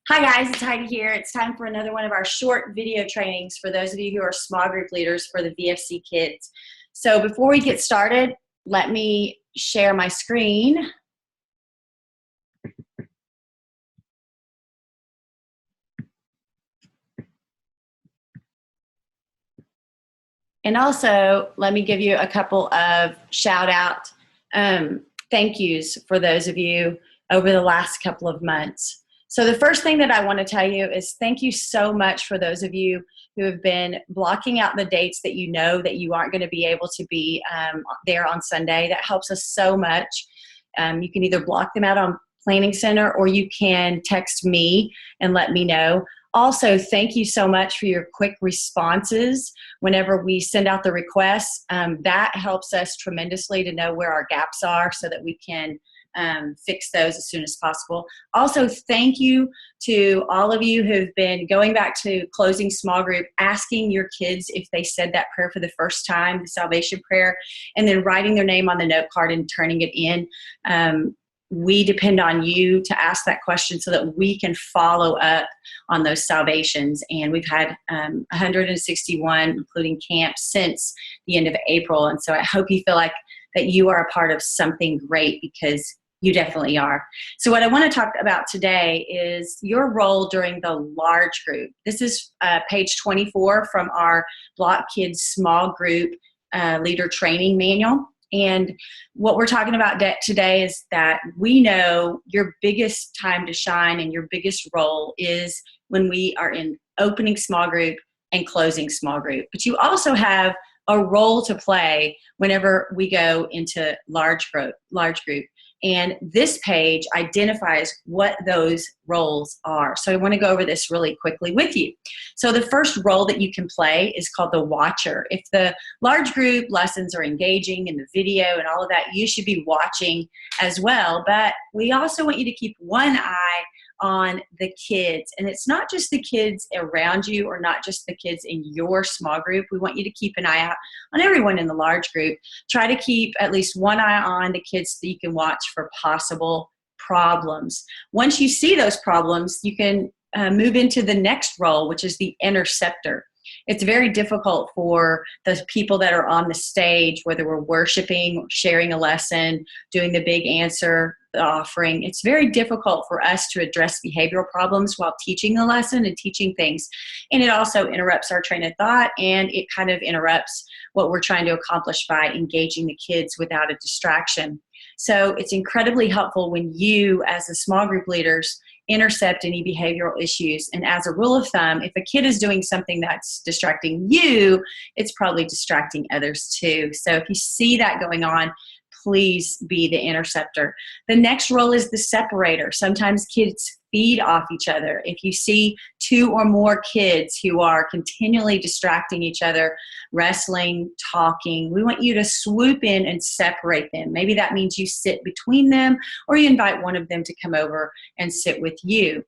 Hi guys, it's Heidi here. It's time for another one of our short video trainings for those of you who are small group leaders for the VFC kids. So before we get started, let me share my screen. And also, let me give you a couple of shout out thank yous for those of you over the last couple of months. So the first thing that I want to tell you is thank you so much for those of you who have been blocking out the dates that you know that you aren't going to be able to be there on Sunday. That helps us so much. You can either block them out on Planning Center or you can text me and let me know. Also, thank you so much for your quick responses whenever we send out the requests. That helps us tremendously to know where our gaps are so that we can fix those as soon as possible. Also, thank you to all of you who've been going back to closing small group, asking your kids if they said that prayer for the first time, the salvation prayer, and then writing their name on the note card and turning it in. We depend on you to ask that question so that we can follow up on those salvations. And we've had 161, including camp, since the end of April. And so I hope you feel like that you are a part of something great, because you definitely are. So what I want to talk about today is your role during the large group. This is page 24 from our Block Kids Small Group Leader Training Manual. And what we're talking about today is that we know your biggest time to shine and your biggest role is when we are in opening small group and closing small group. But you also have a role to play whenever we go into large group. And this page identifies what those roles are. So I want to go over this really quickly with you. So the first role that you can play is called the watcher. If the large group lessons are engaging in the video and all of that, you should be watching as well. But we also want you to keep one eye on the kids. And it's not just the kids around you or not just the kids in your small group. We want you to keep an eye out on everyone in the large group. Try to keep at least one eye on the kids so that you can watch for possible problems. Once you see those problems, you can move into the next role, which is the interceptor. It's very difficult for the people that are on the stage, whether we're worshiping, sharing a lesson, doing the big answer, the offering. It's very difficult for us to address behavioral problems while teaching the lesson and teaching things. And it also interrupts our train of thought, and it kind of interrupts what we're trying to accomplish by engaging the kids without a distraction. So it's incredibly helpful when you, as the small group leaders, intercept any behavioral issues. And as a rule of thumb, if a kid is doing something that's distracting you, it's probably distracting others too. So if you see that going on, please be the interceptor. The next role is the separator. Sometimes kids feed off each other. If you see two or more kids who are continually distracting each other, wrestling, talking, we want you to swoop in and separate them. Maybe that means you sit between them, or you invite one of them to come over and sit with you.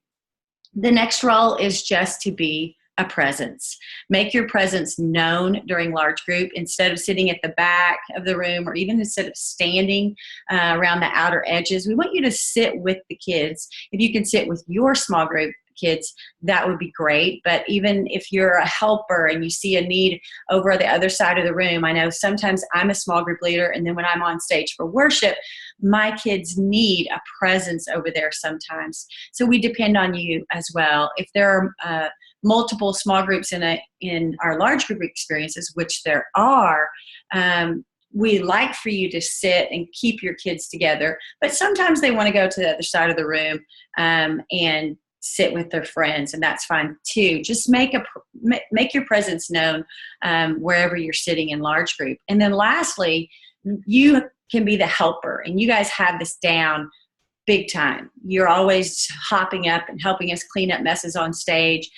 The next role is just to be a presence. Make your presence known during large group. Instead of sitting at the back of the room, or even instead of standing around the outer edges, we want you to sit with the kids. If you can sit with your small group kids, that would be great. But even if you're a helper and you see a need over the other side of the room, I know sometimes I'm a small group leader, and then when I'm on stage for worship, my kids need a presence over there sometimes. So we depend on you as well. If there are multiple small groups in our large group experiences, which there are, we like for you to sit and keep your kids together, but sometimes they want to go to the other side of the room and sit with their friends, and that's fine too. Just make your presence known wherever you're sitting in large group. And then lastly, you can be the helper, and you guys have this down big time. You're always hopping up and helping us clean up messes on stage,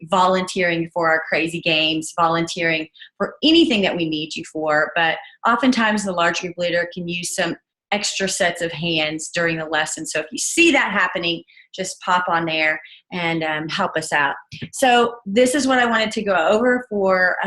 volunteering for our crazy games, volunteering for anything that we need you for. But oftentimes the large group leader can use some extra sets of hands during the lesson. So if you see that happening, just pop on there and help us out. So this is what I wanted to go over for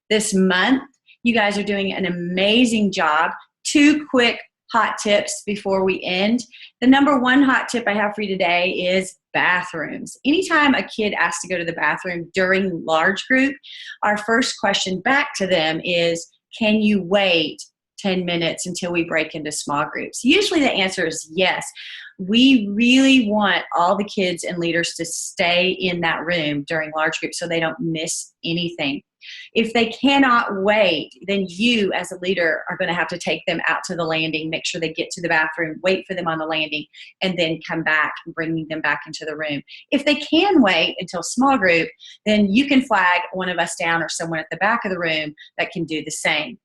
this month. You guys are doing an amazing job. 2 quick hot tips before we end. The number one hot tip I have for you today is bathrooms. Anytime a kid asks to go to the bathroom during large group, our first question back to them is, can you wait 10 minutes until we break into small groups? Usually the answer is yes. We really want all the kids and leaders to stay in that room during large groups so they don't miss anything. If they cannot wait, then you as a leader are going to have to take them out to the landing, make sure they get to the bathroom, wait for them on the landing, and then come back and bringing them back into the room. If they can wait until small group, then you can flag one of us down or someone at the back of the room that can do the same.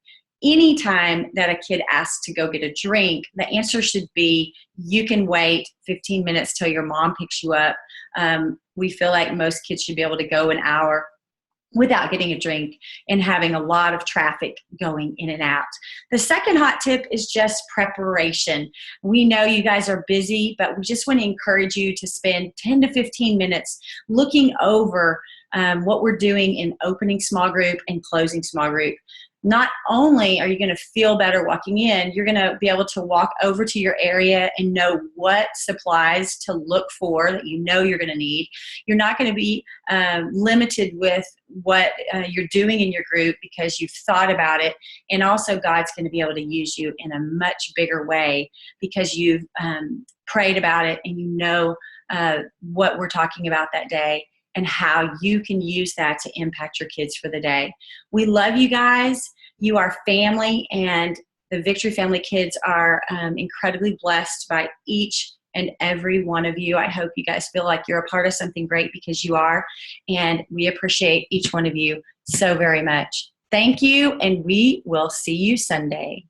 Anytime that a kid asks to go get a drink, the answer should be, you can wait 15 minutes till your mom picks you up. We feel like most kids should be able to go an hour without getting a drink and having a lot of traffic going in and out. The second hot tip is just preparation. We know you guys are busy, but we just want to encourage you to spend 10 to 15 minutes looking over what we're doing in opening small group and closing small group. Not only are you going to feel better walking in, you're going to be able to walk over to your area and know what supplies to look for that you know you're going to need. You're not going to be limited with what you're doing in your group because you've thought about it. And also God's going to be able to use you in a much bigger way because you've prayed about it and you know what we're talking about that day and how you can use that to impact your kids for the day. We love you guys. You are family, and the Victory Family kids are incredibly blessed by each and every one of you. I hope you guys feel like you're a part of something great because you are, and we appreciate each one of you so very much. Thank you, and we will see you Sunday.